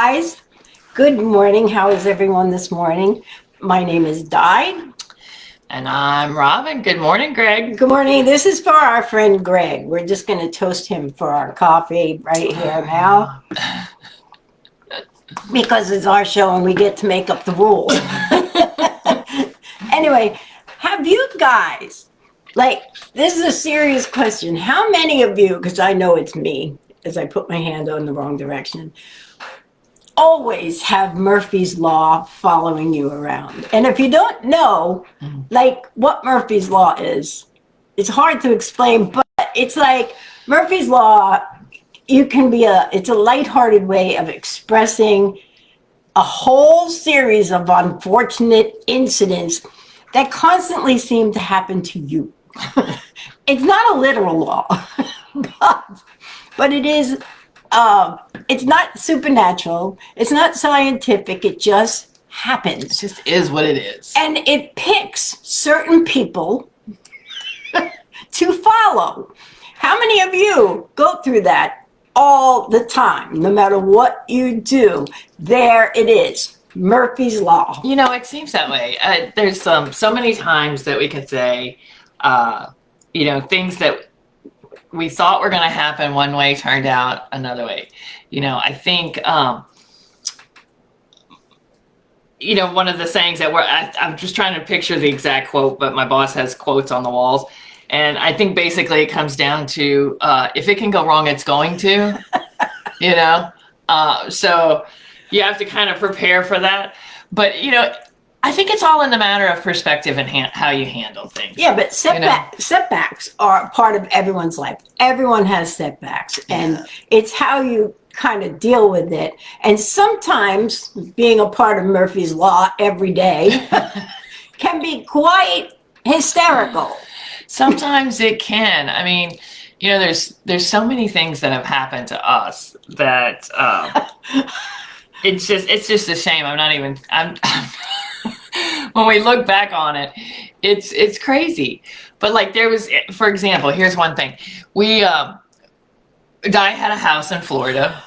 Guys, good morning. How is everyone this morning? My name is Di. And I'm Robin. Good morning, Greg. Good morning. This is for our friend Greg. We're just going to toast him for our coffee right here now because it's our show and we get to make up the rules. Anyway, have you guys, this is a serious question. How many of you, because I know it's me, as I put my hand on the wrong direction, always have Murphy's Law following you around? And if you don't know, what Murphy's Law is, it's hard to explain, but it's like Murphy's Law, it's a lighthearted way of expressing a whole series of unfortunate incidents that constantly seem to happen to you. It's not a literal law, but it is. It's not supernatural. It's not scientific. It just happens. It just is what it is. And it picks certain people to follow. How many of you go through that all the time? No matter what you do, there it is. Murphy's Law. You know, it seems that way. There's so many times that we could say, things that we thought were going to happen one way turned out another way. I think, one of the sayings that I'm just trying to picture the exact quote, but my boss has quotes on the walls. And I think basically it comes down to, if it can go wrong, it's going to, so you have to kind of prepare for that. But, I think it's all in the matter of perspective and how you handle things. Yeah, but setbacks are part of everyone's life. Everyone has setbacks, and it's how you kind of deal with it. And sometimes being a part of Murphy's Law every day can be quite hysterical. Sometimes it can. I mean, there's so many things that have happened to us that it's just a shame. When we look back on it, it's crazy. But there was, for example, here's one thing. Di had a house in Florida.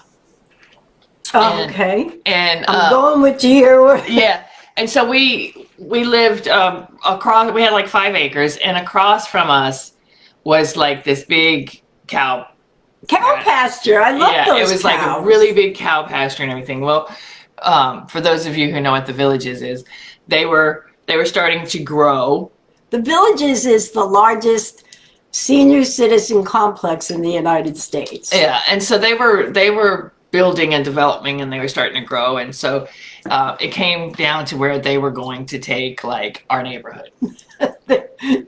Okay. And I'm going with you here. Yeah. And so we lived across, we had 5 acres, and across from us was this big cow pasture. I love those it was cows. A really big cow pasture and everything. Well, for those of you who know what the Villages is, they were starting to grow. The Villages is the largest senior citizen complex in the United States. Yeah, and so they were building and developing, and they were starting to grow, and so it came down to where they were going to take our neighborhood. And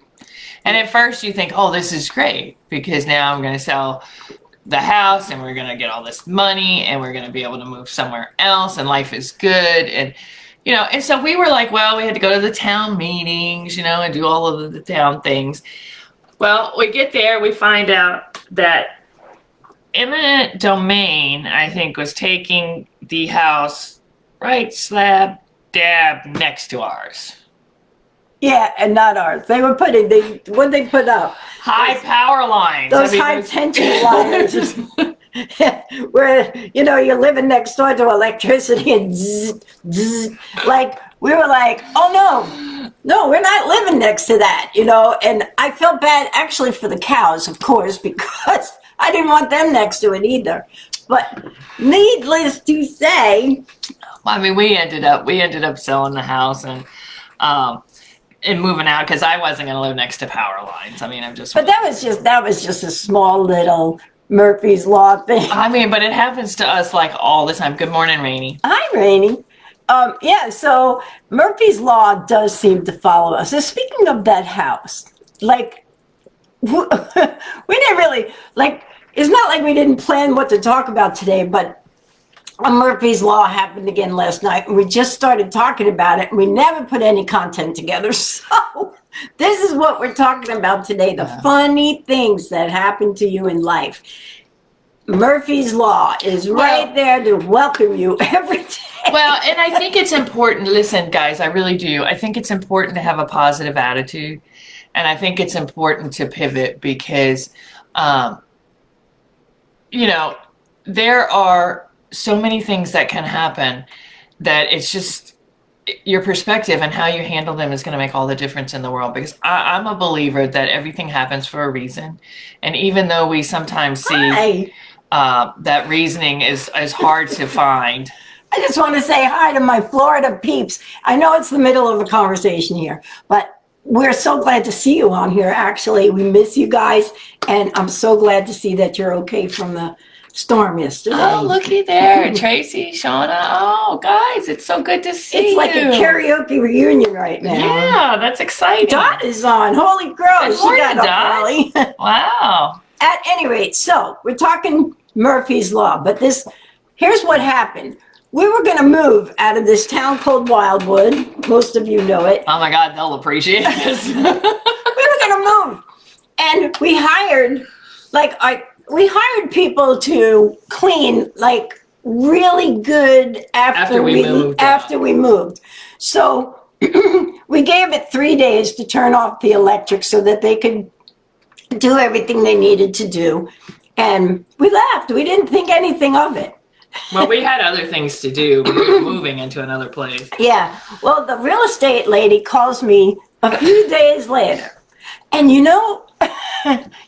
at first you think, oh, this is great, because now I'm going to sell the house and we're going to get all this money and we're going to be able to move somewhere else and life is good. And, and so we were well, we had to go to the town meetings, and do all of the town things. Well, we get there, we find out that eminent domain, I think, was taking the house right slab dab next to ours. Yeah, and not ours. They were what they put up? High power lines. Those high tension lines. Where, you're living next door to electricity and zzz, zzz. We were oh no, we're not living next to that, and I felt bad actually for the cows, of course, because I didn't want them next to it either. But needless to say, we ended up selling the house and moving out because I wasn't going to live next to power lines. But that was just a small little Murphy's Law thing. But it happens to us all the time. Good morning, Rainey. Hi, Rainey. So Murphy's Law does seem to follow us. So speaking of that house, we didn't really, it's not like we didn't plan what to talk about today, but Murphy's Law happened again last night, and we just started talking about it, and we never put any content together. So this is what we're talking about today, the funny things that happen to you in life. Murphy's Law is right there to welcome you every day. Well, and I think it's important. Listen, guys, I really do. I think it's important to have a positive attitude. And I think it's important to pivot because, there are so many things that can happen that it's just your perspective and how you handle them is going to make all the difference in the world. Because I'm a believer that everything happens for a reason. And even though we sometimes see that reasoning is hard to find. I just want to say hi to my Florida peeps. I know it's the middle of a conversation here, but we're so glad to see you on here. Actually, we miss you guys, and I'm so glad to see that you're okay from the storm yesterday. Oh, looky there, Tracy, Shauna. Oh, guys, it's so good to see you. It's like a karaoke reunion right now. Yeah, that's exciting. Dot is on. Holy crow, she got up early. Wow. At any rate, so we're talking Murphy's Law, but here's what happened. We were going to move out of this town called Wildwood. Most of you know it. Oh my God, they'll appreciate this. We were going to move, and we hired people to clean, like really good after we moved. So we gave it 3 days to turn off the electric so that they could do everything they needed to do, and we left. We didn't think anything of it. Well, we had other things to do. We were moving into another place. Yeah. Well, the real estate lady calls me a few days later. And you know,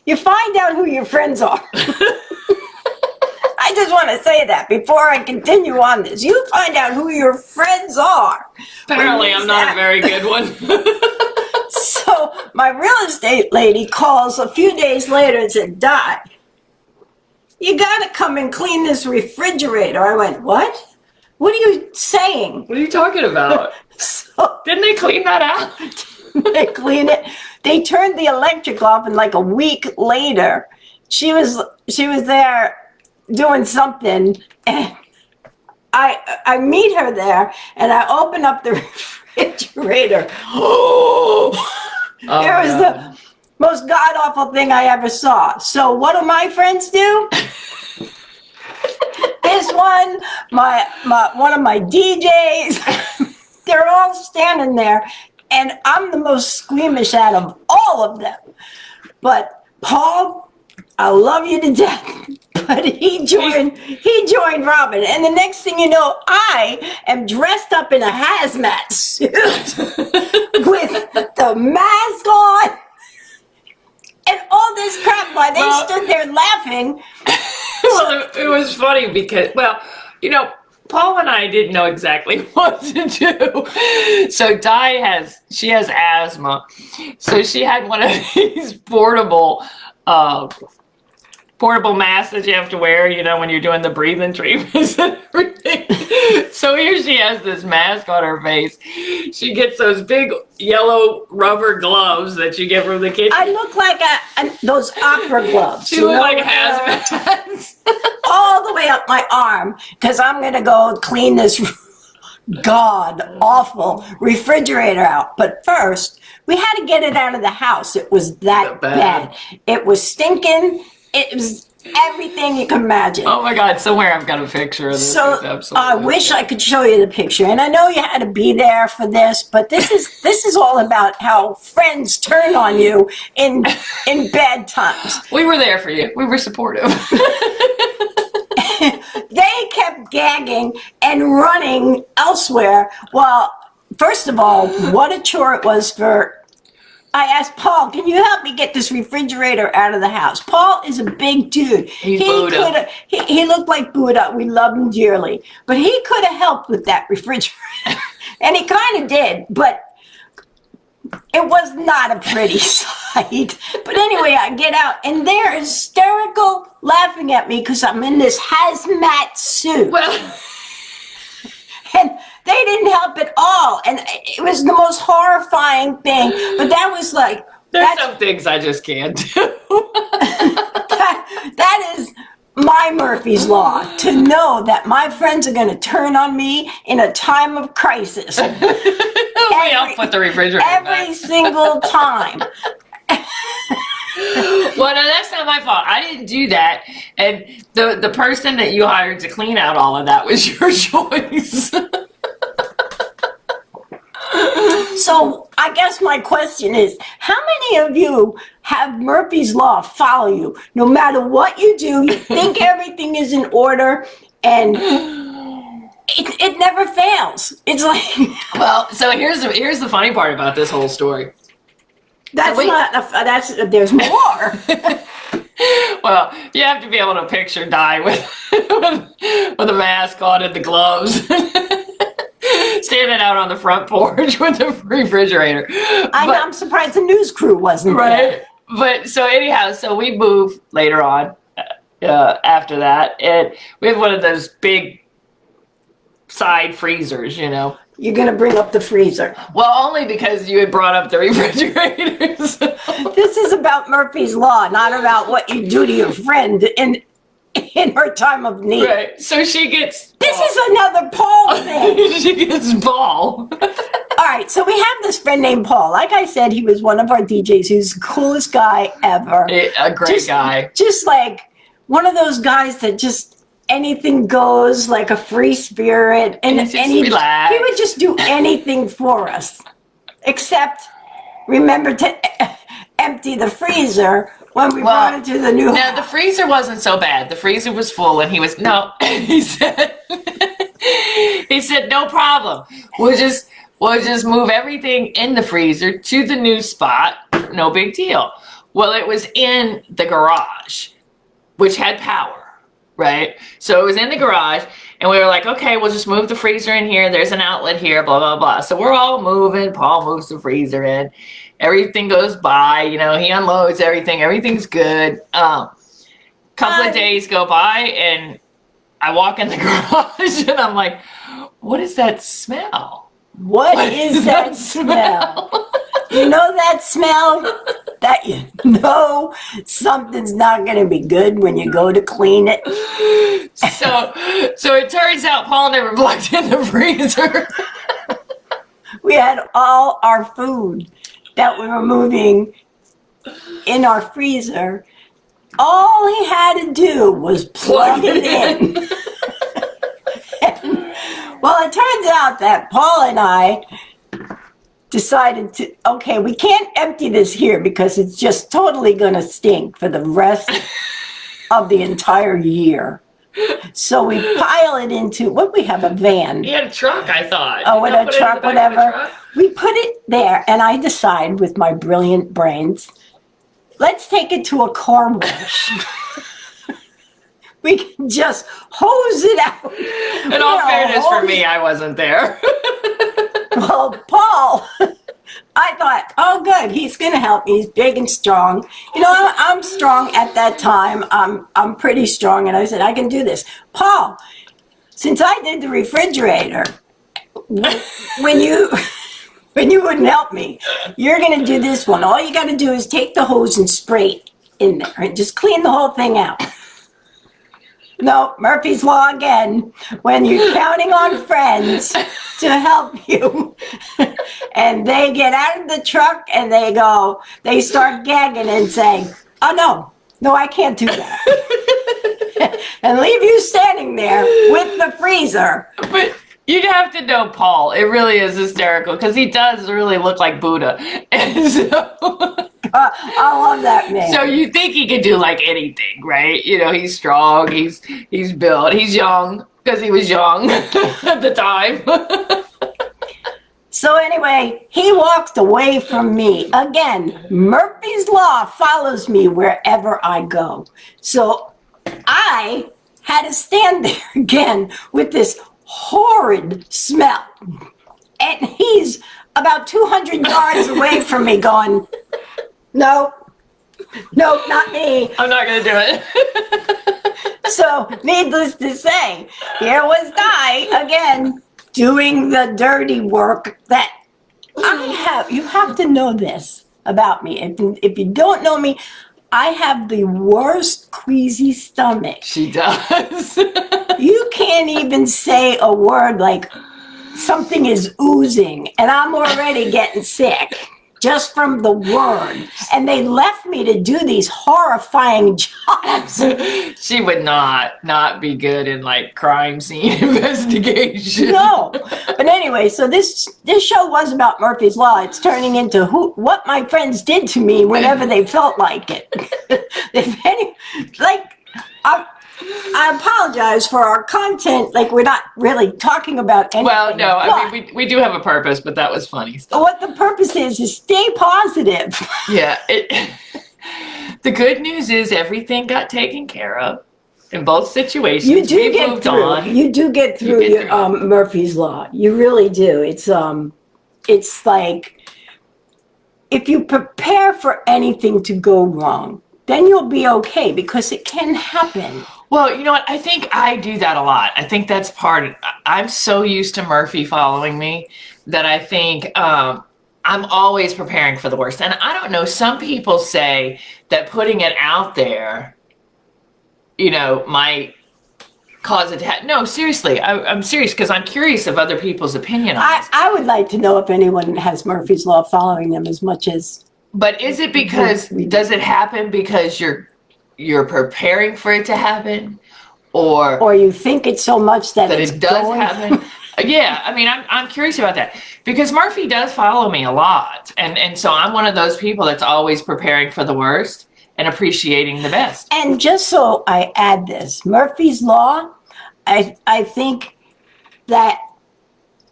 you find out who your friends are. I just want to say that before I continue on this. You find out who your friends are. Apparently, I'm not a very good one. So my real estate lady calls a few days later and said, Dot, you got to come and clean this refrigerator. I went, what? What are you saying? What are you talking about? So didn't they clean that out? they cleaned it. They turned the electric off, and like a week later, she was there doing something, and I meet her there, and I open up the refrigerator. It was the most god-awful thing I ever saw. So what do my friends do? This one, one of my DJs, they're all standing there, and I'm the most squeamish out of all of them. But Paul, I love you to death, but he joined Robin, and the next thing you know, I am dressed up in a hazmat suit with the mask on. And all this crap, while they stood there laughing. Well, it was funny because, well, you know, Paul and I didn't know exactly what to do. So she has asthma. So she had one of these portable masks that you have to wear, you know, when you're doing the breathing treatments and everything. So here she has this mask on her face. She gets those big yellow rubber gloves that you get from the kitchen. I look like those opera gloves. She looked like hazmat. All the way up my arm, because I'm going to go clean this god-awful refrigerator out. But first, we had to get it out of the house. It was that bad. It was stinking. It was everything you can imagine. Oh my God, somewhere I've got a picture of this. So I wish I could show you the picture. And I know you had to be there for this, but this is all about how friends turn on you in bad times. We were there for you. We were supportive. They kept gagging and running elsewhere. Well, first of all, what a chore it was I asked Paul, can you help me get this refrigerator out of the house? Paul is a big dude. He's Buddha. He looked like Buddha. We love him dearly. But he could have helped with that refrigerator. And he kind of did, but it was not a pretty sight. But anyway, I get out, and they're hysterical, laughing at me because I'm in this hazmat suit. Well, and they didn't help at all. And it was the most horrifying thing. But that was like... There's some things I just can't do. that is my Murphy's Law, to know that my friends are going to turn on me in a time of crisis. We help put the refrigerator every back. single time. Well, no, that's not my fault. I didn't do that. And the person that you hired to clean out all of that was your choice. So I guess my question is, how many of you have Murphy's Law follow you? No matter what you do, you think everything is in order, And it never fails. It's like Well, so here's the funny part about this whole story. there's more. Well, you have to be able to picture Di with with a mask on and the gloves, standing out on the front porch with the refrigerator. I'm surprised the news crew wasn't Right. there. But so anyhow, so we moved later on after that, and we have one of those big side freezers, you know. You're going to bring up the freezer. Well, only because you had brought up the refrigerators. This is about Murphy's Law, not about what you do to your friend in her time of need. Right. So she gets. This is another Paul thing. She gets ball. All right, so we have this friend named Paul. Like I said, he was one of our DJs. He was the coolest guy ever. A great guy. Just like one of those guys that just anything goes, like a free spirit. And he would just do anything for us. Except remember to empty the freezer when we brought it to the new house. No, the freezer wasn't so bad. The freezer was full, and he said, he said, no problem. We'll just move everything in the freezer to the new spot. No big deal. Well, it was in the garage, which had power, right? So it was in the garage, and we were like, okay, we'll just move the freezer in here. There's an outlet here, blah, blah, blah. So we're all moving. Paul moves the freezer in. Everything goes by, you know, he unloads everything. Everything's good. Couple of days go by, and I walk in the garage, and I'm like, what is that smell? What is that smell? You know that smell? That you know something's not going to be good when you go to clean it. So it turns out Paul never plugged in the freezer. We had all our food that we were moving in our freezer. All he had to do was plug it in. Well, it turns out that Paul and I decided to, okay, we can't empty this here because it's just totally going to stink for the rest of the entire year. So we pile it into, we have a van. He had a truck, I thought. Oh, with a truck, whatever. We put it there, and I decide with my brilliant brains, let's take it to a car wash. We can just hose it out. In all fairness, for me, I wasn't there. Well, Paul, I thought, oh, good, he's going to help me. He's big and strong. You know, I'm strong at that time. I'm pretty strong, and I said, I can do this. Paul, since I did the refrigerator, when you wouldn't help me, you're going to do this one. All you got to do is take the hose and spray it in there and just clean the whole thing out. No, Murphy's Law again. When you're counting on friends to help you, and they get out of the truck and they start gagging and saying, oh, no, I can't do that. And leave you standing there with the freezer. But you'd have to know Paul. It really is hysterical because he does really look like Buddha. And so... I love that man. So you think he could do like anything, right? You know, he's strong, he's built, he's young because he was young at the time. So anyway, he walked away from me. Again, Murphy's Law follows me wherever I go. So I had to stand there again with this horrid smell. And he's about 200 yards away from me going, no, not me. I'm not going to do it. So, needless to say, here was Di again doing the dirty work that I have. You have to know this about me. If you don't know me, I have the worst queasy stomach. She does. You can't even say a word like something is oozing, and I'm already getting sick. Just from the word. And they left me to do these horrifying jobs. She would not be good in like crime scene investigation. No. But anyway, so this show was about Murphy's Law. It's turning into what my friends did to me whenever they felt like it. I apologize for our content. Like, we're not really talking about anything. Well, no, I but mean, we do have a purpose, but that was funny stuff. what the purpose is stay positive. Yeah. The good news is everything got taken care of in both situations. You do We've get moved through. on. You do get through You get through Murphy's Law. You really do. It's like if you prepare for anything to go wrong, then you'll be okay because it can happen. Well, you know what? I think I do that a lot. I think that's I'm so used to Murphy following me that I think I'm always preparing for the worst. And I don't know, some people say that putting it out there, might cause it to no, seriously, I'm serious because I'm curious of other people's opinion on this. I would like to know if anyone has Murphy's Law following them as much as. But is it because, does it happen because you're preparing for it to happen? Or you think it so much that it does happen? Yeah, I mean, I'm curious about that because Murphy does follow me a lot. And so I'm one of those people that's always preparing for the worst and appreciating the best. And just so I add this, Murphy's Law, I think that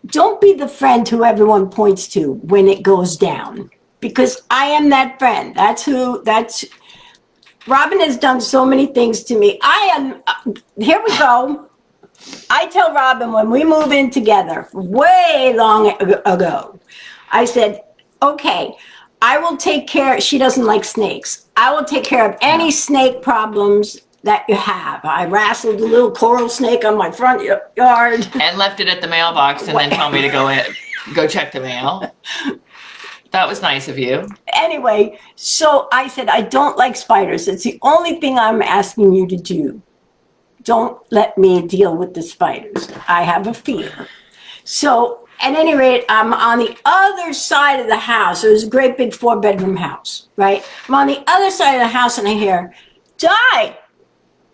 don't be the friend who everyone points to when it goes down. Because I am that friend. Robin has done so many things to me. Here we go. I tell Robin when we move in together, way long ago, I said, okay, I will take care, she doesn't like snakes. I will take care of any snake problems that you have. I wrestled a little coral snake on my front yard. And left it at the mailbox and then told me to go check the mail. That was nice of you. Anyway, so I said, I don't like spiders. It's the only thing I'm asking you to do. Don't let me deal with the spiders. I have a fear. So at any rate, I'm on the other side of the house. It was a great big 4-bedroom house, right? I'm on the other side of the house and I hear, Di,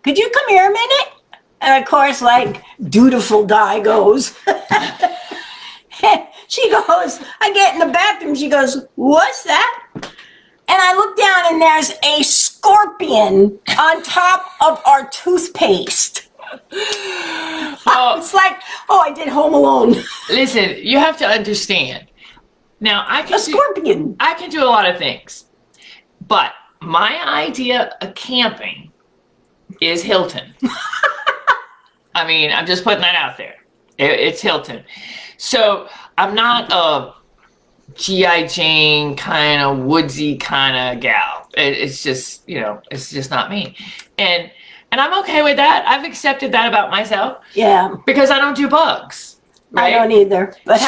could you come here a minute? And of course, like dutiful Di goes. She goes, I get in the bathroom, she goes, what's that? And I look down and there's a scorpion on top of our toothpaste. It's like, I did Home Alone. Listen, you have to understand. Now, I can do a lot of things. But my idea of camping is Hilton. I mean, I'm just putting that out there. It's Hilton. So I'm not a G.I. Jane kind of woodsy kind of gal. It's just, it's just not me. And I'm okay with that. I've accepted that about myself. Yeah. Because I don't do bugs. Right? I don't either. But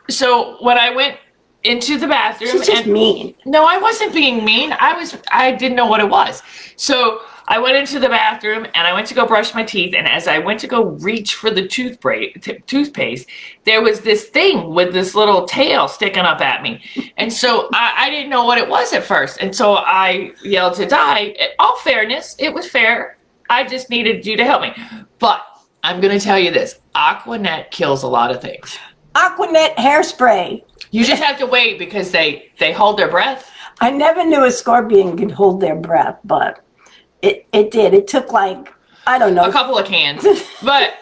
so when I went into the bathroom, she's just mean. No, I wasn't being mean. I didn't know what it was. So I went into the bathroom and I went to go brush my teeth. And as I went to go reach for the toothpaste, there was this thing with this little tail sticking up at me. And so I didn't know what it was at first. And so I yelled to Di. In all fairness, it was fair. I just needed you to help me. But I'm going to tell you this. Aquanet kills a lot of things. Aquanet hairspray. You just have to wait because they hold their breath. I never knew a scorpion could hold their breath, but it did. It took like, I don't know. A couple of cans. but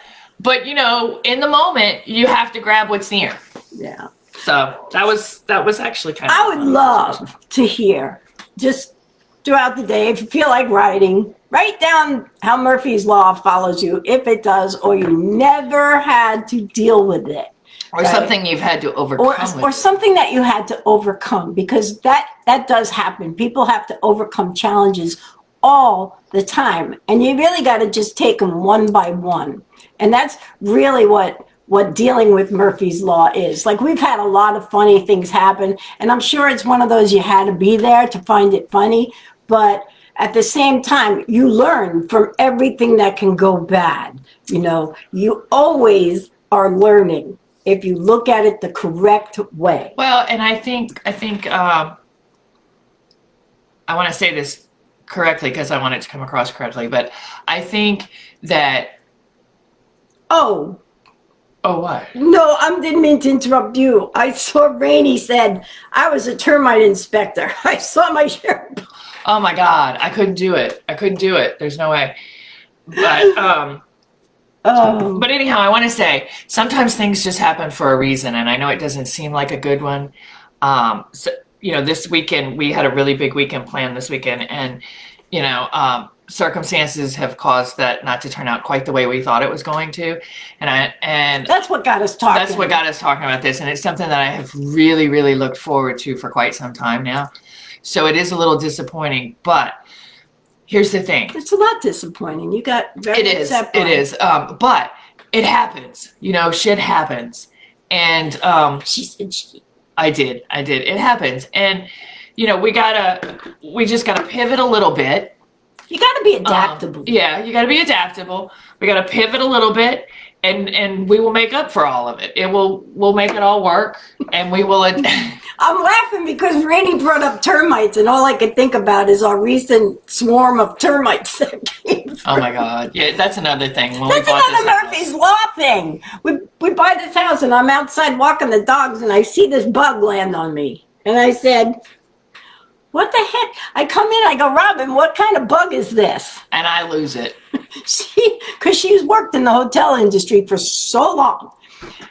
in the moment, you have to grab what's near. Yeah. So that was actually kind of I would love to hear, just throughout the day, if you feel like writing, write down how Murphy's Law follows you, if it does, or you never had to deal with it. Or right? Something you've had to overcome. Or something that you had to overcome, because that does happen. People have to overcome challenges all the time. And you really got to just take them one by one. And that's really what dealing with Murphy's Law is. Like, we've had a lot of funny things happen, and I'm sure it's one of those you had to be there to find it funny. But at the same time, you learn from everything that can go bad. You always are learning if you look at it the correct way. Well, and I think I want to say this correctly because I want it to come across correctly, but I think that... Oh, what? No, I didn't mean to interrupt you. I saw Rainey said I was a termite inspector. I saw my share. Oh my God, I couldn't do it. There's no way. But Oh, but anyhow, I want to say sometimes things just happen for a reason, and I know it doesn't seem like a good one. So, this weekend we had a really big weekend planned this weekend, and circumstances have caused that not to turn out quite the way we thought it was going to, and that's what got us talking. that's what got us talking about this, and it's something that I have really, really looked forward to for quite some time now. So it is a little disappointing, but here's the thing. It's a lot disappointing. You got very It is. upset It by is. But it happens. Shit happens. And She said she. I did. It happens. And we just gotta pivot a little bit. You got to be adaptable. Yeah, you gotta be adaptable. We gotta pivot a little bit, and we will make up for all of it. We'll make it all work, and we will. I'm laughing because Rainey brought up termites, and all I could think about is our recent swarm of termites that came through. Oh my God! Yeah, that's another thing. When That's we bought another this house. Murphy's Law thing. We buy this house, and I'm outside walking the dogs, and I see this bug land on me. And I said, what the heck? I come in, I go, Robin, what kind of bug is this? And I lose it. Because she's worked in the hotel industry for so long.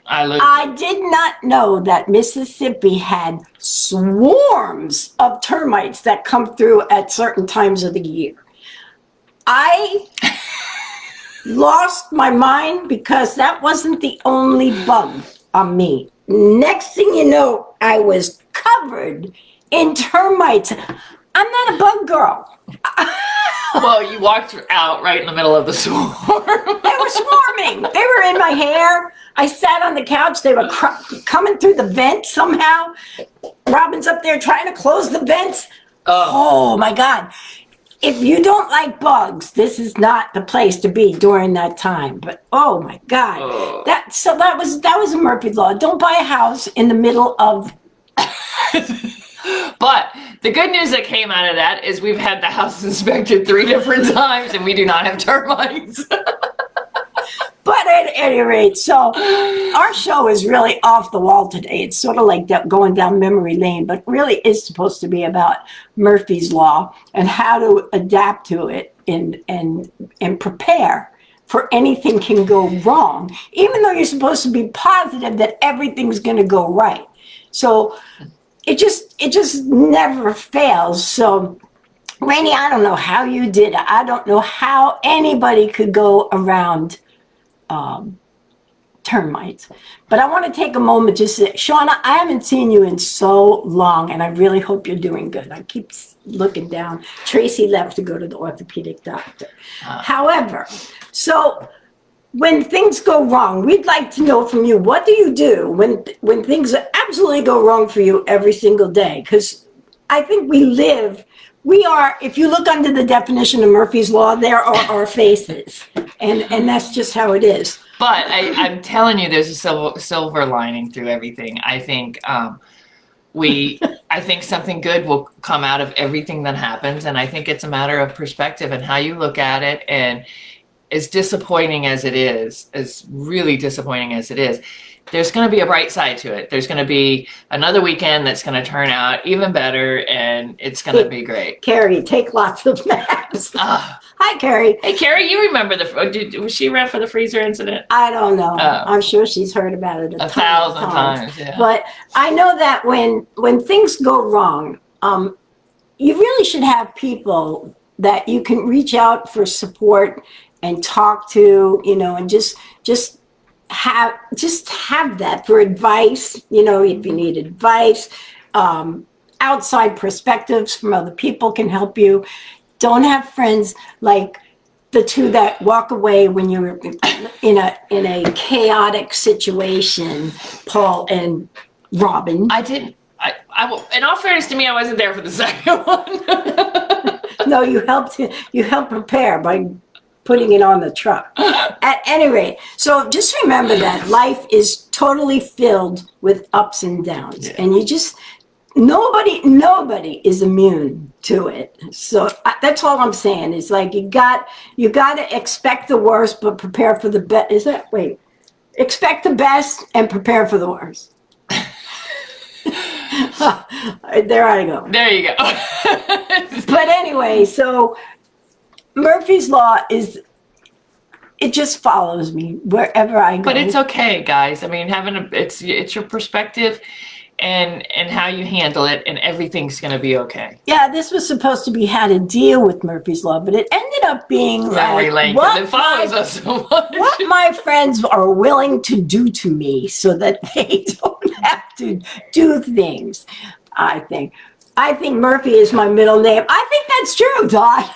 I did not know that Mississippi had swarms of termites that come through at certain times of the year. I lost my mind because that wasn't the only bug on me. Next thing you know, I was covered in termites. I'm not a bug girl. Well, you walked out right in the middle of the swarm. They were swarming. They were in my hair. I sat on the couch. They were coming through the vent somehow. Robin's up there trying to close the vents. Oh my God. If you don't like bugs, this is not the place to be during that time. But oh my God. That was a Murphy Law. Don't buy a house in the middle of But the good news that came out of that is we've had the house inspected 3 different times and we do not have termites. But at any rate, so our show is really off the wall today. It's sort of like going down memory lane, but really is supposed to be about Murphy's Law and how to adapt to it and prepare for anything can go wrong, even though you're supposed to be positive that everything's going to go right. So it just never fails. So Rainey, I don't know how you did it. I don't know how anybody could go around termites. But I want to take a moment to say, Shauna, I haven't seen you in so long, and I really hope you're doing good. I keep looking down. Tracy left to go to the orthopedic doctor. However, so when things go wrong, we'd like to know from you, what do you do when things absolutely go wrong for you every single day? Because I think we are, if you look under the definition of Murphy's Law, there are our faces. And that's just how it is. But I'm telling you, there's a silver lining through everything. I think I think something good will come out of everything that happens. And I think it's a matter of perspective and how you look at it. And as disappointing as it is, as really disappointing as it is, there's going to be a bright side to it. There's going to be another weekend that's going to turn out even better, and it's going to be great. Carrie, take lots of naps. Hi, Carrie. Hey, Carrie, you remember was she around for the freezer incident? I don't know. I'm sure she's heard about it a thousand times. Yeah. But I know that when things go wrong, you really should have people that you can reach out for support and talk to, and just have that for advice, if you need advice, outside perspectives from other people can help you. Don't have friends like the two that walk away when you're in a chaotic situation, Paul and Robin. I didn't. In all fairness to me, I wasn't there for the second one. No, you helped prepare by putting it on the truck. At any rate, so just remember that life is totally filled with ups and downs, and nobody is immune to it. So that's all I'm saying. It's like you got to expect the worst, but prepare for the best. Expect the best and prepare for the worst. There I go. There you go. But anyway, so Murphy's Law is it just follows me wherever I go. But it's okay, guys. I mean, it's your perspective and how you handle it, and everything's going to be okay. Yeah, this was supposed to be how to deal with Murphy's Law, but it ended up being Memory lane, 'cause it follows us so much. What my friends are willing to do to me so that they don't have to do things, I think. I think Murphy is my middle name. I think that's true, Dot.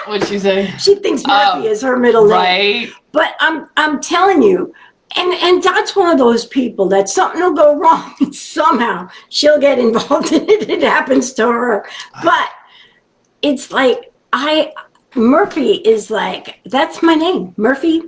What'd she say? She thinks Murphy is her middle name. Right. But I'm telling you, and Dot's one of those people that something will go wrong and somehow she'll get involved in it. It happens to her. But it's like Murphy is like, that's my name. Murphy.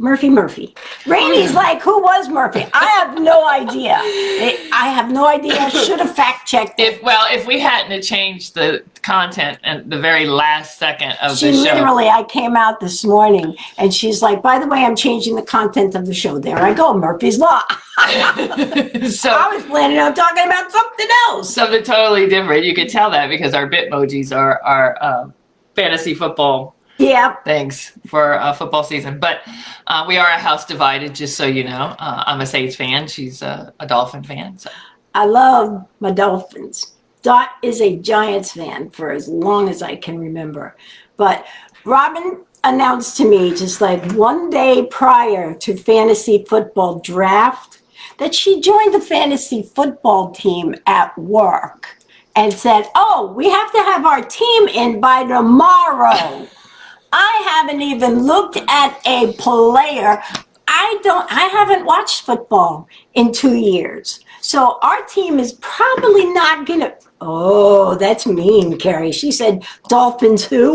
Rainey's like, who was Murphy? I have no idea. I have no idea. I should have fact checked it. If we hadn't have changed the content at the very last second of the show. Literally, I came out this morning and she's like, by the way, I'm changing the content of the show. There I go, Murphy's Law. So I was planning on talking about something else. Something totally different. You can tell that because our Bitmojis are fantasy football. Yeah. Thanks for football season. But we are a house divided, just so you know. I'm a Saints fan. She's a Dolphin fan. So. I love my Dolphins. Dot is a Giants fan for as long as I can remember. But Robin announced to me just like one day prior to fantasy football draft that she joined the fantasy football team at work and said, oh, we have to have our team in by tomorrow. I haven't even looked at a player. I haven't watched football in 2 years. So our team is probably not going to. Oh, that's mean, Carrie. She said, Dolphins who?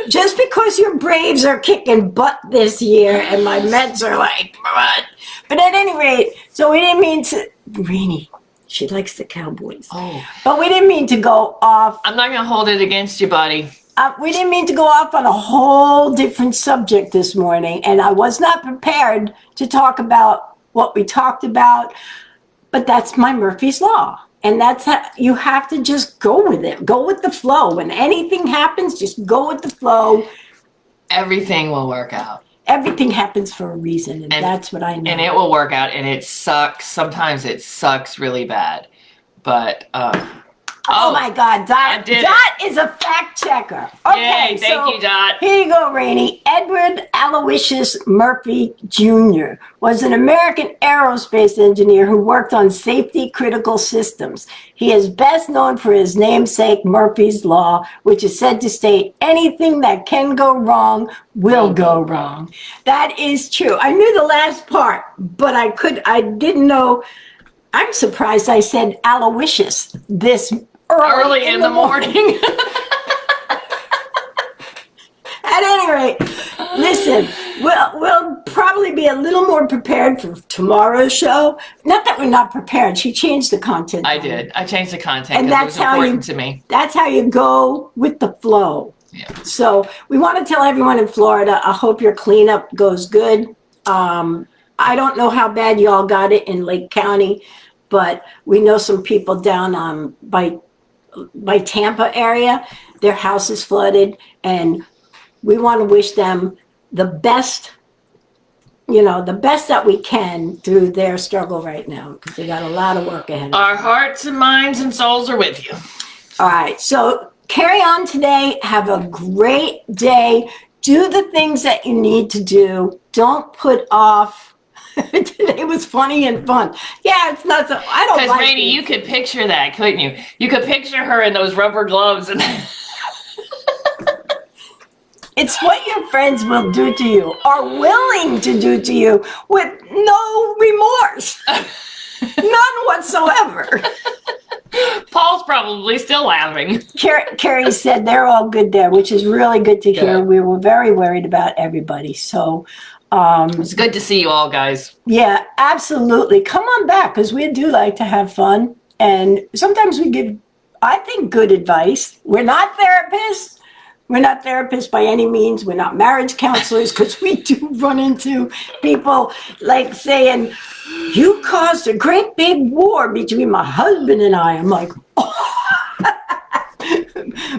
Just because your Braves are kicking butt this year and my Mets are like, what? But at any rate, so we didn't mean to. Rainey, she likes the Cowboys. Oh. But we didn't mean to go off. I'm not going to hold it against you, buddy. We didn't mean to go off on a whole different subject this morning, and I was not prepared to talk about what we talked about, but that's my Murphy's Law, and that's how you have to just go with it. Go with the flow. When anything happens, just go with the flow. Everything will work out. Everything happens for a reason, and that's what I know. And it will work out, and it sucks. Sometimes it sucks really bad, but... Oh my God, Dot is a fact checker. Okay, yay, thank you, Dot. Here you go, Rainey. Edward Aloysius Murphy Jr. was an American aerospace engineer who worked on safety critical systems. He is best known for his namesake Murphy's Law, which is said to state anything that can go wrong will go wrong. That is true. I knew the last part, but I didn't know. I'm surprised I said Aloysius this early in the morning. At any rate, listen, we'll probably be a little more prepared for tomorrow's show. Not that we're not prepared. She changed the content. I did. I changed the content because it was important to me. That's how you go with the flow. Yeah. So we want to tell everyone in Florida, I hope your cleanup goes good. I don't know how bad y'all got it in Lake County, but we know some people down by Tampa area, their house is flooded, and we want to wish them the best, the best that we can through their struggle right now, because they got a lot of work ahead of them. Our hearts and minds and souls are with you. All right, so carry on today. Have a great day. Do the things that you need to do. Don't put off. Today was funny and fun. Yeah, it's not so. I don't like Because Rainey, you could picture that, couldn't you? You could picture her in those rubber gloves and. It's what your friends will do to you, are willing to do to you, with no remorse, none whatsoever. Paul's probably still laughing. Carrie said they're all good there, which is really good to hear. Good. We were very worried about everybody, so. It's good to see you all, guys. Yeah, absolutely. Come on back, because we do like to have fun. And sometimes we give, I think, good advice. We're not therapists. We're not therapists by any means. We're not marriage counselors, because we do run into people like saying, you caused a great big war between my husband and I. I'm like, oh.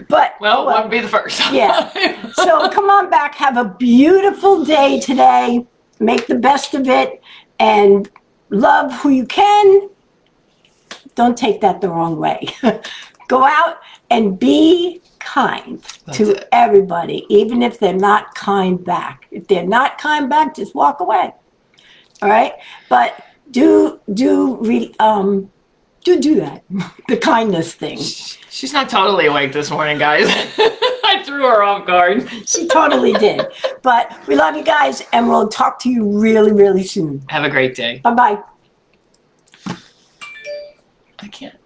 But Well, it wouldn't be the first time. Yeah. So come on back. Have a beautiful day today. Make the best of it and love who you can. Don't take that the wrong way. Go out and be kind to everybody, even if they're not kind back. If they're not kind back, just walk away. All right? But do that. The kindness thing. She's not totally awake this morning, guys. I threw her off guard. She totally did. But we love you guys, and we'll talk to you really, really soon. Have a great day. Bye-bye. I can't.